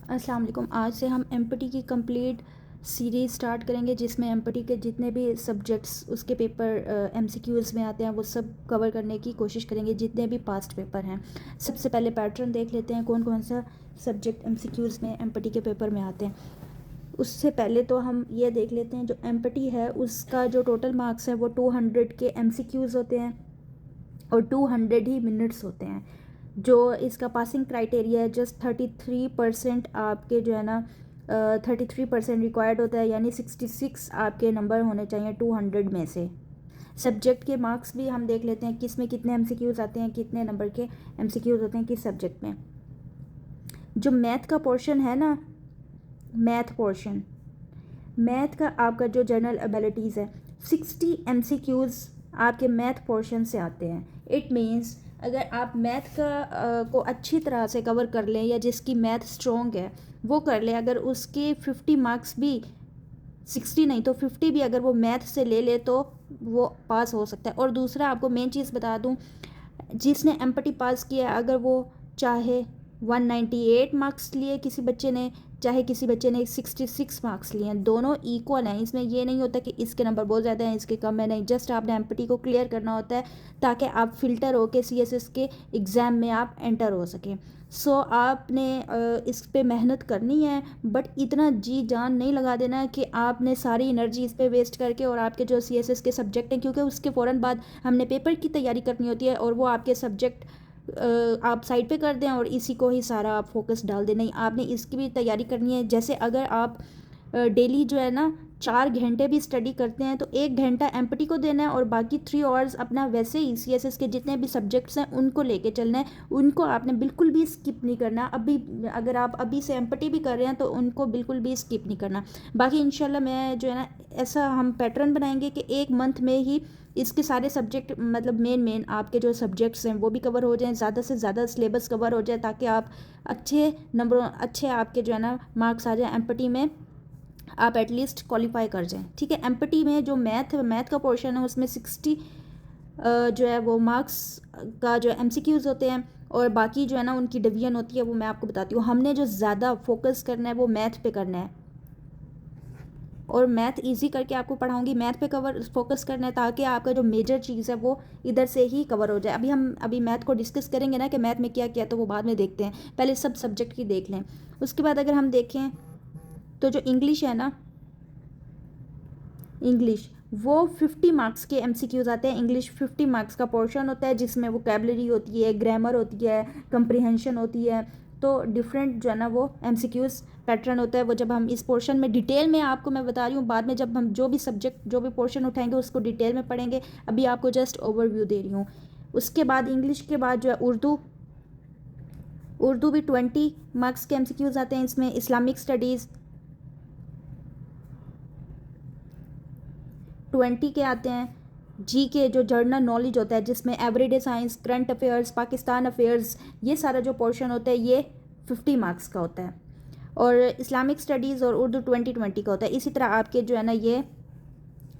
अस्सलाम वालेकुम। आज से हम एमपीटी की कंप्लीट सीरीज़ स्टार्ट करेंगे जिसमें एमपीटी के जितने भी सब्जेक्ट्स उसके पेपर एमसीक्यूज़ में आते हैं वो सब कवर करने की कोशिश करेंगे, जितने भी पास्ट पेपर हैं। सबसे पहले पैटर्न देख लेते हैं, कौन कौन सा सब्जेक्ट एमसीक्यूज़ में एमपीटी के पेपर में आते हैं। उससे पहले तो हम ये देख लेते हैं, जो एमपीटी है उसका जो टोटल मार्क्स है वो 200 के एमसीक्यूज़ होते हैं और 200 ही मिनट्स होते हैं। जो इसका पासिंग क्राइटेरिया है जस्ट 33% आपके जो है ना 33% रिक्वायर्ड होता है, यानी 66 आपके नंबर होने चाहिए 200 में से। सब्जेक्ट के मार्क्स भी हम देख लेते हैं, किस में कितने एमसीक्यूज़ आते हैं, कितने नंबर के एमसीक्यूज़ होते हैं किस सब्जेक्ट में। जो मैथ का पोर्शन है ना, मैथ का आपका जो जनरल एबिलिटीज़ है 60 एमसीक्यूज़ आपके मैथ पोर्शन से आते हैं। इट मीन्स अगर आप मैथ का को अच्छी तरह से कवर कर लें, या जिसकी मैथ स्ट्रॉन्ग है वो कर ले, अगर उसके 50 मार्क्स भी 60 नहीं तो 50 भी अगर वो मैथ से ले ले तो वो पास हो सकता है। और दूसरा आपको मेन चीज़ बता दूं, जिसने एमपीटी पास किया है, अगर वो चाहे 198 मार्क्स लिए किसी बच्चे ने, चाहे किसी बच्चे ने 66 मार्क्स लिए हैं, दोनों इक्वल हैं। इसमें ये नहीं होता कि इसके नंबर बहुत ज़्यादा हैं इसके कम है, नहीं। जस्ट आपने एमपीटी को क्लियर करना होता है ताकि आप फिल्टर हो के सीएसएस के एग्ज़ाम में आप एंटर हो सकें। सो आपने इस पे मेहनत करनी है, बट इतना जी जान नहीं लगा देना है कि आपने सारी एनर्जी इस पे वेस्ट करके और आपके जो सीएसएस के सब्जेक्ट हैं, क्योंकि उसके फ़ौरन बाद हमने पेपर की तैयारी करनी होती है और वो आपके सब्जेक्ट आप साइड पे कर दें और इसी को ही सारा आप फोकस डाल दें। नहीं, आपने इसकी भी तैयारी करनी है। जैसे अगर आप डेली जो है ना 4 घंटे भी स्टडी करते हैं तो 1 घंटा एमपीटी को देना है और बाकी 3 आवर्स अपना वैसे ही सीएसएस के जितने भी सब्जेक्ट्स हैं उनको लेके चलना है। उनको आपने बिल्कुल भी स्किप नहीं करना। अभी अगर आप अभी से एमपीटी भी कर रहे हैं तो उनको बिल्कुल भी स्किप नहीं करना। बाकी इंशाल्लाह मैं जो है ना, ऐसा हम पैटर्न बनाएंगे कि 1 मंथ में ही इसके सारे सब्जेक्ट, मतलब मेन आपके जो सब्जेक्ट्स हैं वो भी कवर हो जाएं, ज़्यादा से ज़्यादा सिलेबस कवर हो जाए, ताकि आप अच्छे नंबरों, अच्छे आपके जो है ना मार्क्स आ जाएं एमपीटी में, आप एटलीस्ट क्वालिफाई कर जाएं। ठीक है, एमपीटी में जो मैथ का पोर्शन है उसमें 60 जो है वो मार्क्स का जो एमसीक्यूज़ होते हैं, और बाकी जो है ना उनकी डिवीजन होती है, वो मैं आपको बताती हूँ। हमने जो ज़्यादा फोकस करना है वो मैथ पे करना है, और मैथ इजी करके आपको पढ़ाऊंगी। मैथ पे कवर फोकस करना है ताकि आपका जो मेजर चीज़ है वो इधर से ही कवर हो जाए। अभी मैथ को डिस्कस करेंगे ना कि मैथ में क्या क्या, तो वो बाद में देखते हैं, पहले सब सब्जेक्ट की देख लें। उसके बाद अगर हम देखें तो जो इंग्लिश है ना, इंग्लिश वो 50 मार्क्स के एमसीक्यूज आते हैं। इंग्लिश 50 मार्क्स का पोर्शन होता है जिसमें वोकैबुलरी होती है, ग्रामर होती है, कंप्रीहेंशन होती है। तो डिफरेंट जो है ना वो एमसीक्यूज पैटर्न होता है। वो जब हम इस पोर्शन में डिटेल में, आपको मैं बता रही हूँ, बाद में जब हम जो भी सब्जेक्ट, जो भी पोर्शन उठाएंगे उसको डिटेल में पढ़ेंगे। अभी आपको जस्ट ओवरव्यू दे रही हूँ। उसके बाद इंग्लिश के बाद जो है उर्दू भी 20 मार्क्स के एमसीक्यूज आते हैं इसमें। इस्लामिक स्टडीज़ 20 के आते हैं। जी के जो जर्नल नॉलेज होता है जिसमें everyday science, current affairs, Pakistan affairs, ये सारा जो पोर्शन होता है ये 50 मार्क्स का होता है। और इस्लामिक स्टडीज़ और उर्दू 20 का होता है। इसी तरह आपके जो है ना ये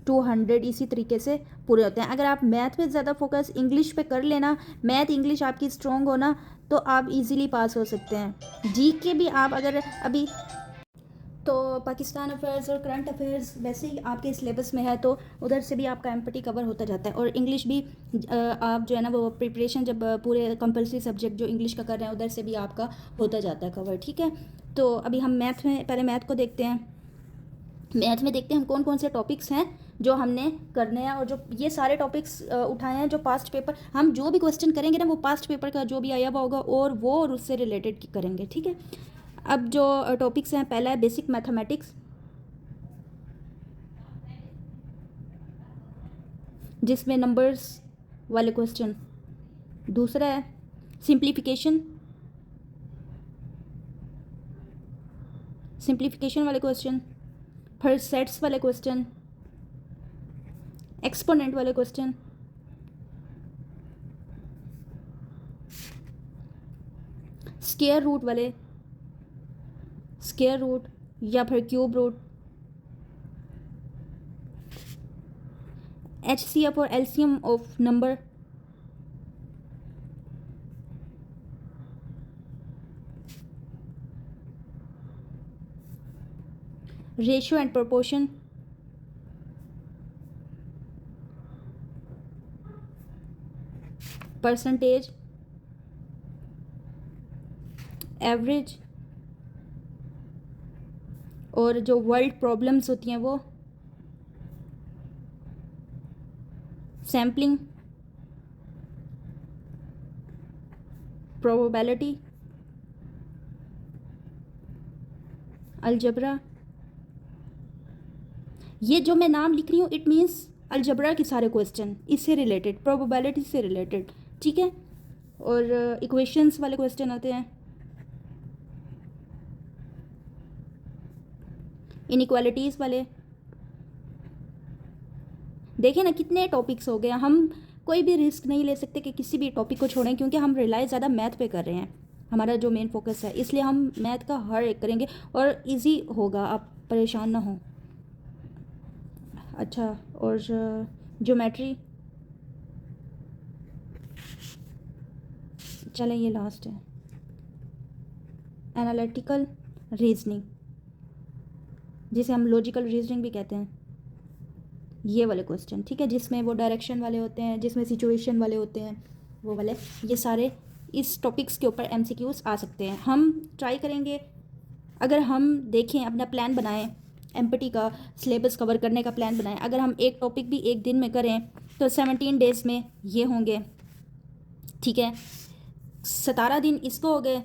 200 इसी तरीके से पूरे होते हैं। अगर आप मैथ पे ज़्यादा फोकस इंग्लिश पे कर लेना, मैथ इंग्लिश आपकी स्ट्रॉन्ग होना, तो आप इजीली पास हो सकते हैं। जी के भी आप अगर अभी, तो पाकिस्तान अफेयर्स और करंट अफेयर्स वैसे ही आपके सिलेबस में है तो उधर से भी आपका एमपीटी कवर होता जाता है। और इंग्लिश भी आप जो है ना वो प्रिपरेशन जब पूरे कंपलसरी सब्जेक्ट जो इंग्लिश का कर रहे हैं उधर से भी आपका होता जाता है कवर। ठीक है, तो अभी हम मैथ में, पहले मैथ को देखते हैं। मैथ में देखते हैं हम कौन कौन से टॉपिक्स हैं जो हमने करने हैं, और जो ये सारे टॉपिक्स उठाए हैं जो पास्ट पेपर, हम जो भी क्वेश्चन करेंगे ना वो पास्ट पेपर का जो भी आया हुआ होगा और उससे रिलेटेड करेंगे। ठीक है, अब जो टॉपिक्स हैं, पहला है बेसिक मैथमेटिक्स जिसमें नंबर्स वाले क्वेश्चन। दूसरा है सिंप्लीफिकेशन, वाले क्वेश्चन, फिर सेट्स वाले क्वेश्चन, एक्सपोनेंट वाले क्वेश्चन, स्क्वायर रूट वाले, स्क्वायर रूट या फिर क्यूब रूट, एचसीएफ और LCM of number, ratio and proportion, percentage, average, और जो वर्ल्ड प्रॉब्लम्स होती हैं वो सैम्पलिंग, प्रोबेबिलिटी, अलजबरा। ये जो मैं नाम लिख रही हूँ इट मीन्स अलजबरा के सारे क्वेश्चन इससे रिलेटेड, प्रोबेबिलिटी से रिलेटेड, ठीक है। और इक्वेशंस वाले क्वेश्चन आते हैं, इनइक्वालिटीज़ वाले। देखिए ना कितने टॉपिक्स हो गए। हम कोई भी रिस्क नहीं ले सकते कि किसी भी टॉपिक को छोड़ें, क्योंकि हम रिलाई ज़्यादा मैथ पे कर रहे हैं, हमारा जो मेन फोकस है, इसलिए हम मैथ का हर एक करेंगे और इजी होगा, आप परेशान ना हो। अच्छा, और ज्योमेट्री, चलें ये लास्ट है, एनालिटिकल रीजनिंग, जिसे हम लॉजिकल रीजनिंग भी कहते हैं, ये वाले क्वेश्चन, ठीक है, जिसमें वो डायरेक्शन वाले होते हैं, जिसमें सिचुएशन वाले होते हैं, वो वाले, ये सारे इस टॉपिक्स के ऊपर एमसीक्यूज आ सकते हैं। हम ट्राई करेंगे, अगर हम देखें अपना प्लान बनाएं, एमपीटी का सिलेबस कवर करने का प्लान बनाएं, अगर हम एक टॉपिक भी एक दिन में करें तो 17 डेज़ में ये होंगे, ठीक है। 17 दिन इसको हो गए,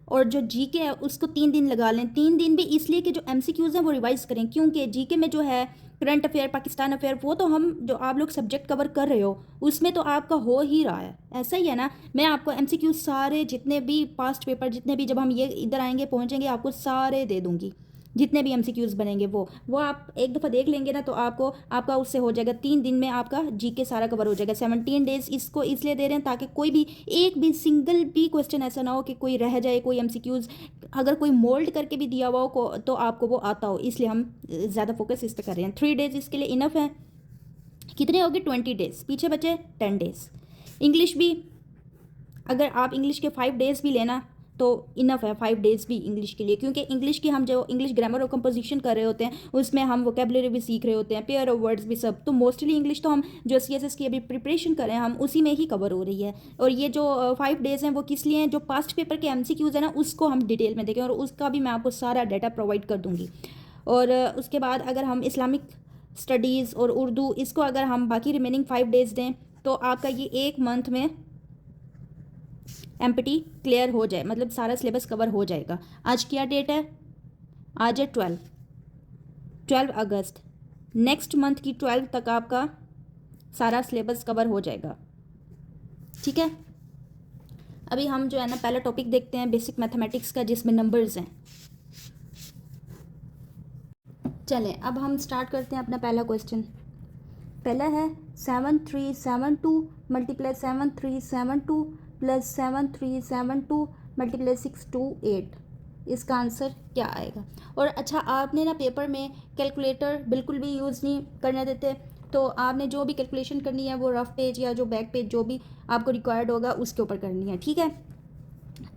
और जो जीके है उसको 3 दिन लगा लें। 3 दिन भी इसलिए कि जो एमसीक्यूज़ हैं वो रिवाइज करें, क्योंकि जीके में जो है करंट अफेयर, पाकिस्तान अफेयर, वो तो हम जो आप लोग सब्जेक्ट कवर कर रहे हो उसमें तो आपका हो ही रहा है, ऐसा ही है ना। मैं आपको एमसीक्यूज़ सारे जितने भी पास्ट पेपर, जितने भी, जब हम ये इधर आएंगे पहुंचेंगे, आपको सारे दे दूंगी, जितने भी एमसीक्यूज़ बनेंगे वो आप एक दफ़ा देख लेंगे ना, तो आपका उससे हो जाएगा। 3 दिन में आपका जीके सारा कवर हो जाएगा। 17 डेज़ इसको इसलिए दे रहे हैं ताकि कोई भी एक भी सिंगल भी क्वेश्चन ऐसा ना हो कि कोई रह जाए, कोई एमसीक्यूज़ अगर कोई मोल्ड करके भी दिया हुआ हो तो आपको वो आता हो, इसलिए हम ज़्यादा फोकस इस पर कर रहे हैं। 3 डेज़ इसके लिए इनफ है। कितने हो गए? 20 डेज़, पीछे बचे 10 डेज़। इंग्लिश भी, अगर आप इंग्लिश के 5 डेज़ भी लेना तो इनफ है, 5 डेज़ भी इंग्लिश के लिए, क्योंकि इंग्लिश की हम जो इंग्लिश ग्रामर और कंपोजिशन कर रहे होते हैं उसमें हम वोकेबलरी भी सीख रहे होते हैं, पेयर ऑफ वर्ड्स भी सब। तो मोस्टली इंग्लिश तो हम जो सीएसएस की अभी प्रिपरेशन कर रहे हैं हम उसी में ही कवर हो रही है। और ये जो 5 डेज़ हैं वो किस लिए हैं? जो पास्ट पेपर के एमसीक्यूज़ है ना उसको हम डिटेल में देखें, और उसका भी मैं आपको सारा डाटा प्रोवाइड कर दूँगी। और उसके बाद अगर हम इस्लामिक स्टडीज़ और उर्दू, इसको अगर हम बाकी रिमेनिंग 5 डेज़ दें तो आपका ये 1 मंथ में एमपीटी क्लियर हो जाए, मतलब सारा सिलेबस कवर हो जाएगा। आज क्या डेट है? आज है 12 अगस्त। नेक्स्ट मंथ की 12 तक आपका सारा सिलेबस कवर हो जाएगा, ठीक है। अभी हम जो है ना पहला टॉपिक देखते हैं बेसिक मैथमेटिक्स का, जिसमें नंबर्स हैं। चलें अब हम स्टार्ट करते हैं अपना पहला क्वेश्चन। पहला है 7372 मल्टीप्लाई 7372 प्लस 7372 मल्टीप्लाई 628, इसका आंसर क्या आएगा? और अच्छा, आपने ना पेपर में कैलकुलेटर बिल्कुल भी यूज़ नहीं करने देते, तो आपने जो भी कैलकुलेशन करनी है वो रफ पेज या जो बैक पेज जो भी आपको रिक्वायर्ड होगा उसके ऊपर करनी है, ठीक है।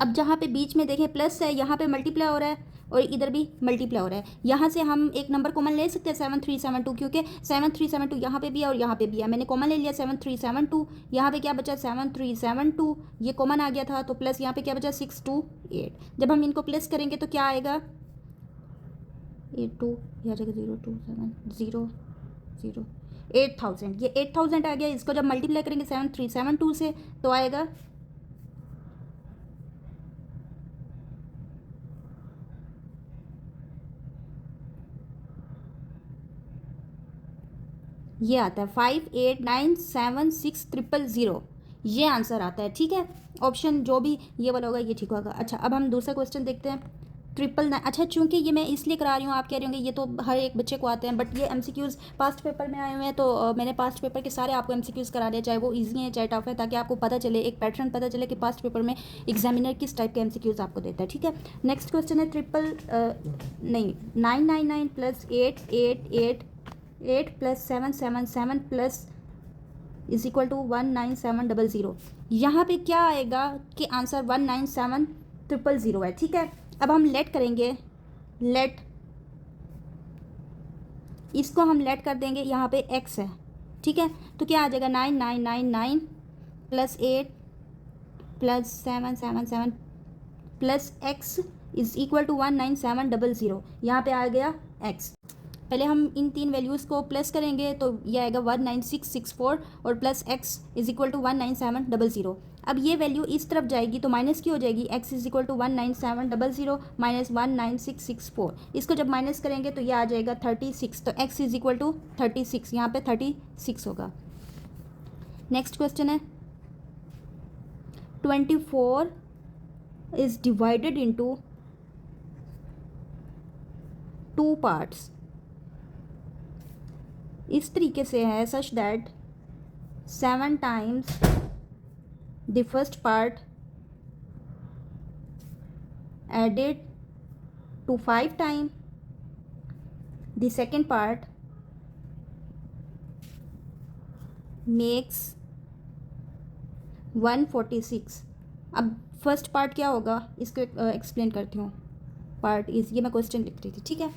अब जहाँ पे बीच में देखें प्लस है, यहाँ पे मल्टीप्लाई हो रहा है और इधर भी मल्टीप्लाई हो रहा है। यहाँ से हम एक नंबर कॉमन ले सकते हैं 7372, क्योंकि 7372 यहाँ पे भी है और यहाँ पे भी है। मैंने कॉमन ले लिया 7372, यहाँ पे क्या बचा 7372, ये कॉमन आ गया था, तो प्लस यहाँ पे क्या बचा 628। जब हम इनको प्लस करेंगे तो क्या आएगा 82, यहाँ जगह 02700, 8000, ये 8000 आ गया। इसको जब मल्टीप्लाई करेंगे 7372 से तो आएगा ये आता है 58976000, ये आंसर आता है, ठीक है। ऑप्शन जो भी ये वाला होगा ये ठीक होगा। अच्छा, अब हम दूसरा क्वेश्चन देखते हैं 999। अच्छा, चूंकि ये मैं इसलिए करा रही हूँ, आप कह रहे होंगे ये तो हर एक बच्चे को आते हैं, बट ये एमसीक्यूज़ पास्ट पेपर में आए हुए हैं, तो मैंने पास्ट पेपर के सारे आपको एमसीक्यूज़ करा दिए, चाहे वो ईजी हैं चाहे टफ है, ताकि आपको पता चले, एक पैटर्न पता चले कि पास्ट पेपर में एग्जामिनर किस टाइप के एमसीक्यूज़ आपको देता है, ठीक है। नेक्स्ट क्वेश्चन है 999 plus 8 plus 777 plus is equal to 19700। यहाँ पे क्या आएगा कि आंसर 19700 है, ठीक है। अब हम लेट करेंगे, लेट इसको हम लेट कर देंगे, यहाँ पे x है, ठीक है। तो क्या आ जाएगा 9999 plus 8 plus 777 plus x is equal to 19700। यहाँ पे आ गया x। पहले हम इन तीन वैल्यूज़ को प्लस करेंगे तो ये आएगा 19664 और plus x is equal to 19700। अब ये वैल्यू इस तरफ जाएगी तो माइनस की हो जाएगी, x is equal to 19700 minus 19664। इसको जब माइनस करेंगे तो ये आ जाएगा 36, तो x इज़ इक्वल टू 36, यहाँ पे 36 होगा। नेक्स्ट क्वेश्चन है 24 इज़ डिवाइडेड इंटू 2 पार्ट्स। इस तरीके से है such that 7 times the first part added to 5 time the second part makes 146। अब फर्स्ट पार्ट क्या होगा इसको एक्सप्लेन करती हूँ। पार्ट इज, ये मैं क्वेश्चन लिख रही थी, ठीक है।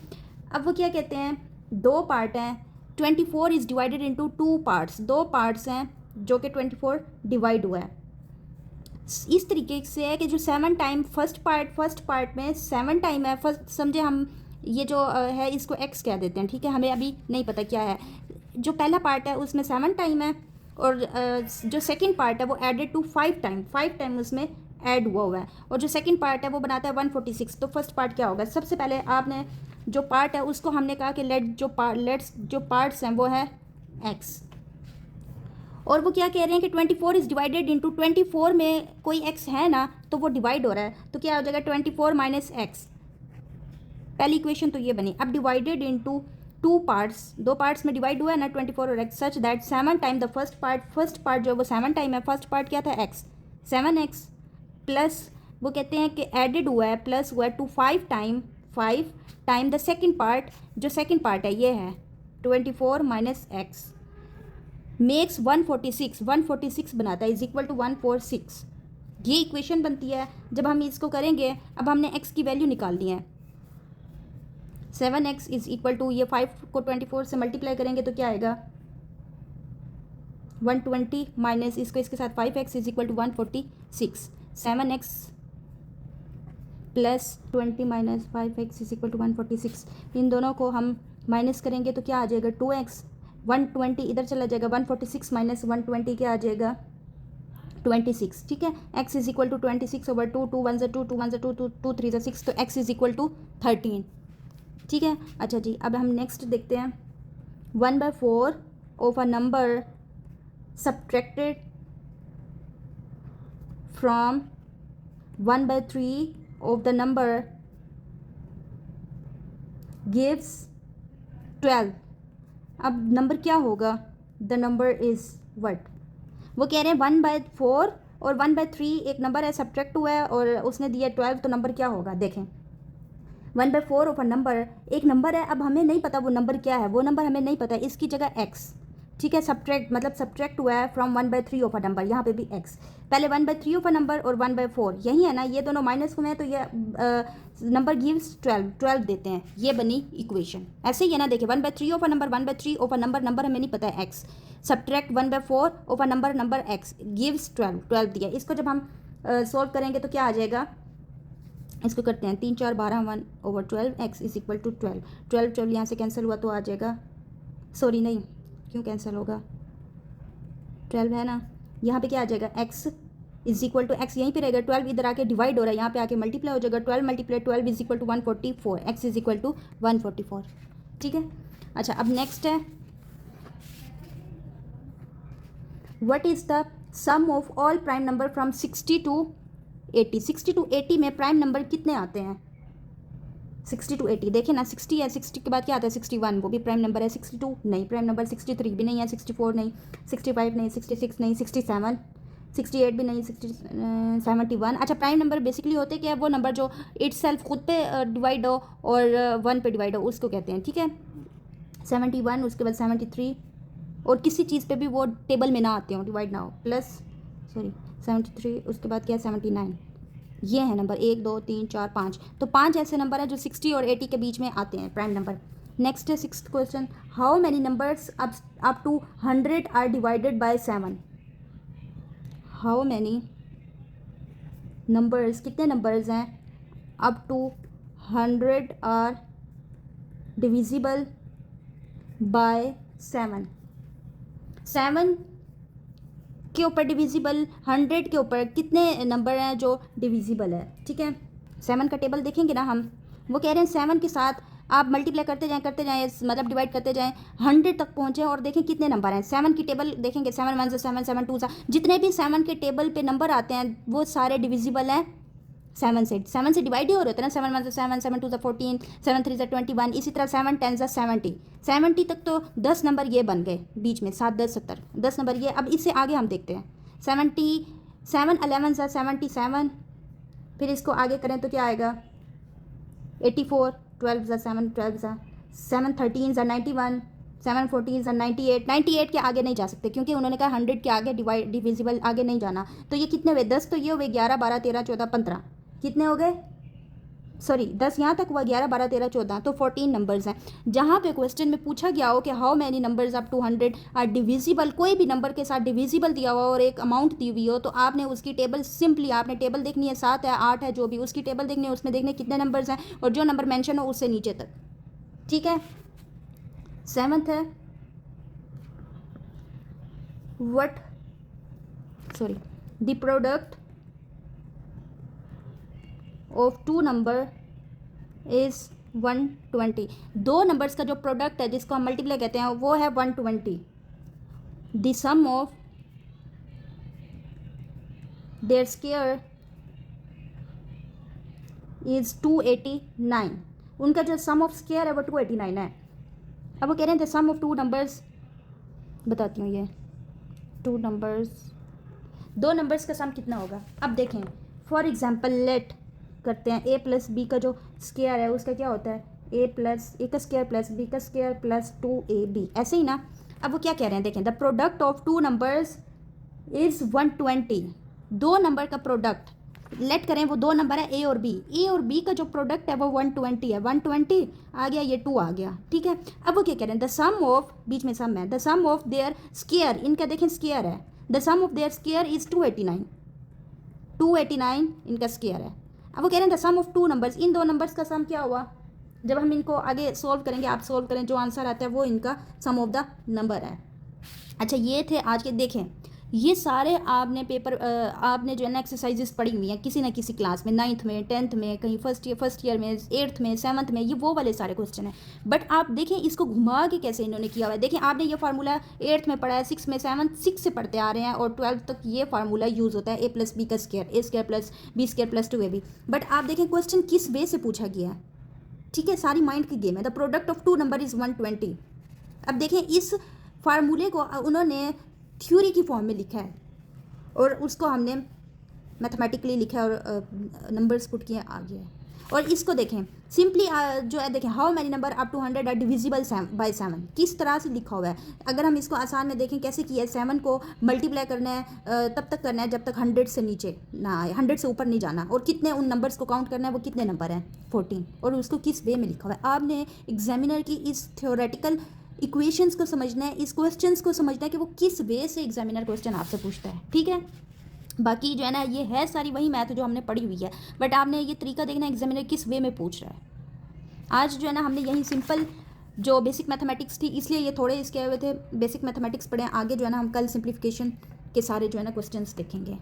अब वो क्या कहते हैं, 2 पार्ट हैं, 24 is divided into 2 parts, 2 parts हैं जो कि 24 डिवाइड हुआ है। इस तरीके से है कि जो 7 टाइम फर्स्ट पार्ट में 7 टाइम है, फर्स्ट समझे हम ये जो है इसको x कह देते हैं, ठीक है, हमें अभी नहीं पता क्या है। जो पहला पार्ट है उसमें 7 टाइम है और जो सेकंड पार्ट है वो एडेड टू 5 टाइम उसमें ऐड हुआ है, और जो सेकंड पार्ट है वो बनाता है 146। तो फर्स्ट पार्ट क्या होगा, सबसे पहले आपने जो पार्ट है उसको हमने कहा कि लेट्स जो पार्ट्स हैं वो है x, और वो क्या कह रहे हैं कि 24 इज़ डिवाइडेड इंटू 24 में कोई x है ना तो वो डिवाइड हो रहा है, तो क्या हो जाएगा 24 माइनस x। पहली इक्वेशन तो ये बनी। अब डिवाइडेड इंटू 2 पार्ट्स, 2 पार्ट्स में डिवाइड हुआ है ना 24 और x, such that 7 time the first part जो वो 7 टाइम है, फर्स्ट पार्ट क्या था x, 7x प्लस वो कहते हैं कि एडेड हुआ है, प्लस हुआ है to 5 time the second part, जो सेकंड पार्ट है ये है 24 माइनस x मेक्स 146 बनाता है, इज इक्वल टू 146। ये इक्वेशन बनती है। जब हम इसको करेंगे, अब हमने x की वैल्यू निकालनी है, 7x इज इक्वल टू, ये 5 को 24 से मल्टीप्लाई करेंगे तो क्या आएगा 120 माइनस इसको इसके साथ 5x is equal to 146। 7x plus 20 minus 5x is equal to 146। इन दोनों को हम माइनस करेंगे तो क्या आ जाएगा 2x, 120 इधर चला जाएगा, 146 माइनस 120 क्या आ जाएगा 26, ठीक है। x is equal to 26 over 2, 2 1 2, 2 1 2, 2 3 6, तो x इज इक्वल टू 13, ठीक है। अच्छा जी, अब हम नेक्स्ट देखते हैं 1/4 of a number subtracted from 1/3 of the number gives 12। अब नंबर क्या होगा, द नंबर इज़ व्हाट। वो कह रहे हैं 1/4 और 1/3 एक नंबर है, सब्ट्रैक्ट हुआ है और उसने दिया 12, तो नंबर क्या होगा। देखें 1/4 ऑफ अ नंबर, एक नंबर है, अब हमें नहीं पता वो नंबर क्या है, वो नंबर हमें नहीं पता, इसकी जगह x, ठीक है। सब्ट्रैक्ट हुआ है फ्रॉम 1/3 ऑफ अ नंबर, यहाँ पे भी x। पहले 1/3 ऑफ अ नंबर और 1/4 यही है ना, ये दोनों माइनस हुए हैं तो ये नंबर गिव्स 12 देते हैं। ये बनी इक्वेशन, ऐसे ही है ना। देखिए 1/3 of a number, 1/3 of a number हमें नहीं पता है x, subtract 1/4 of a number x gives 12 दिया। इसको जब हम सॉल्व करेंगे तो क्या आ जाएगा, इसको करते हैं 3 4 12 1/12 x इज इक्वल टू 12 यहाँ से कैंसिल हुआ तो आ जाएगा, सॉरी नहीं, क्यों कैंसिल होगा, 12 है ना, यहाँ पे क्या आ जाएगा x is equal to, x यहीं पे रहेगा, 12 इधर आके डिवाइड हो रहा है, यहाँ पे आके मल्टीप्लाई हो जाएगा, 12 multiply 12 is equal to 144, x is equal to 144, ठीक है। अच्छा, अब नेक्स्ट है what is the sum of all prime number from 60 to 80। 60 to 80 में प्राइम नंबर कितने आते हैं, 60 to 80 देखें ना, 60 है, 60 के बाद क्या आता है 61, वो भी प्राइम नंबर है। 62 नहीं प्राइम नंबर, 63 भी नहीं है, 64 नहीं, 65 नहीं, 66 नहीं, 67, 68 भी नहीं, 71। अच्छा, प्राइम नंबर बेसिकली होते क्या है, वो नंबर जो इट सेल्फ खुद पे डिवाइड हो और 1 पे डिवाइड हो, उसको कहते हैं, ठीक है। 71, उसके बाद 73, और किसी चीज़ पे भी वो टेबल में ना आते हो, डिवाइड ना हो, प्लस 73, उसके बाद क्या है 79। ये है नंबर 1 2 3 4 5, तो 5 ऐसे नंबर हैं जो 60 और 80 के बीच में आते हैं प्राइम नंबर। नेक्स्ट है 6th question, how many numbers up to 100 are divided by 7। How many numbers, कितने नंबर्स हैं up to 100 are divisible by 7। 7 के ऊपर डिविजिबल, 100 के ऊपर कितने नंबर हैं जो डिविजिबल है। ठीक है, 7 का टेबल देखेंगे ना हम, वो कह रहे हैं 7 के साथ आप मल्टीप्लाई करते जाएं मतलब डिवाइड करते जाएं 100 तक पहुँचे और देखें कितने नंबर हैं। 7 की टेबल देखेंगे, 7 1 से 7, 7 2 से, जितने भी 7 के टेबल पे नंबर आते हैं वो सारे डिविजिबल हैं 7 से डिवाइड ही हो रहे होते हैं ना। 7 1 से 7, 7 2 से 14, 7 3 से 21, इसी तरह 7 10 से 70 तक तो 10 नंबर ये बन गए बीच में, 7 10 70 10 नंबर ये। अब इससे आगे हम देखते हैं 77 11 से 77, फिर इसको आगे करें तो क्या आएगा 84, 12 से 7 12 से 7 13 से 91, 7 14 से 98 के आगे नहीं जा सकते क्योंकि उन्होंने कहा 100 के आगे डिविजिबल आगे नहीं जाना। तो ये कितने हुए 10, तो ये हुए 11 12 13 14 15, कितने हो गए, सॉरी 10 यहाँ तक हुआ, 11 12 13 14, तो 14 नंबर्स हैं। जहाँ पे क्वेश्चन में पूछा गया हो कि how many numbers up to 100 are divisible, कोई भी नंबर के साथ डिविजिबल दिया हुआ और एक अमाउंट दी हुई हो, तो आपने उसकी टेबल सिंपली आपने टेबल देखनी है, 7 है 8 है जो भी, उसकी टेबल देखनी है, उसमें देखने कितने नंबर्स हैं और जो नंबर मेंशन हो उससे नीचे तक। ठीक है, 7th है the product of 2 number is 120। 2 numbers का जो प्रोडक्ट है जिसको हम मल्टीप्लाई कहते हैं वो है 120। The sum of their square is 289। उनका जो सम ऑफ स्क्वायर है वो 289 है। अब वो कह रहे हैं द सम ऑफ 2 नंबर्स, बताती हूँ ये 2 नंबर्स का सम कितना होगा। अब देखें फॉर एग्जांपल लेट करते हैं a प्लस बी का जो स्क्वायर है उसका क्या होता है a का स्क्वायर प्लस b का स्क्वायर प्लस 2ab, ऐसे ही ना। अब वो क्या कह रहे हैं देखें, the product of 2 numbers is 120। 2 number का प्रोडक्ट लेट करें, वो 2 नंबर है a और b का जो प्रोडक्ट है वो 120 है। 120 आ गया, ये 2 आ गया। ठीक है, अब वो क्या कह रहे हैं द सम ऑफ, बीच में सम है, the sum of their square, इनका देखें स्क्वायर है, the sum of their square is 289 इनका स्क्वायर है। अब वो कह रहे हैं द सम ऑफ 2 नंबर्स, इन 2 नंबर्स का सम क्या हुआ, जब हम इनको आगे सोल्व करेंगे, आप सोल्व करें, जो आंसर आता है वो इनका सम ऑफ द नंबर है। अच्छा, ये थे आज के, देखें ये सारे आपने पेपर आपने जो है ना एक्सरसाइजेस पढ़ी हुई हैं किसी ना किसी क्लास में, 9th में 10th में, कहीं फर्स्ट ईयर में, 8th में, 7th में, ये वो वाले सारे क्वेश्चन हैं। बट आप देखें इसको घुमा के कैसे इन्होंने किया हुआ है। देखें आपने ये फार्मूला 8th में पढ़ा है, 6 में 7 6 से पढ़ते आ रहे हैं और 12th तक ये फार्मूला यूज़ होता है a प्लस बी का square, a square plus b square plus 2ab। But आप देखें क्वेश्चन किस वे से पूछा गया है। ठीक है, सारी माइंड की गेम है। The product of 2 number is 120। अब देखें इस फार्मूले को उन्होंने थ्योरी की फॉर्म में लिखा है और उसको हमने मैथमेटिकली लिखा है और नंबर्स पुट किए आगे। और इसको देखें सिंपली जो है, देखें how many number up to 100 are divisible by 7, किस तरह से लिखा हुआ है। अगर हम इसको आसान में देखें कैसे किया है, 7 को मल्टीप्लाई करना है तब तक करना है जब तक 100 से नीचे ना आए, 100 से ऊपर नहीं जाना, और कितने उन नंबर्स को काउंट करना है, वो कितने नंबर हैं 14, और उसको किस वे में लिखा हुआ है। आपने एग्जामिनर की इस थ्योरेटिकल इक्वेशंस को समझना है, इस क्वेश्चंस को समझना है कि वो किस वे से एग्जामिनर क्वेश्चन आपसे पूछता है। ठीक है, बाकी जो है ना ये है सारी वही मैथ जो हमने पढ़ी हुई है, बट आपने ये तरीका देखना एग्जामिनर किस वे में पूछ रहा है। आज जो है ना हमने यही सिंपल जो बेसिक मैथमेटिक्स थी इसलिए ये थोड़े इसके हुए थे, बेसिक मैथमेटिक्स पढ़े, आगे जो है ना हम कल सिंप्लीफिकेशन के सारे जो है ना क्वेश्चंस देखेंगे।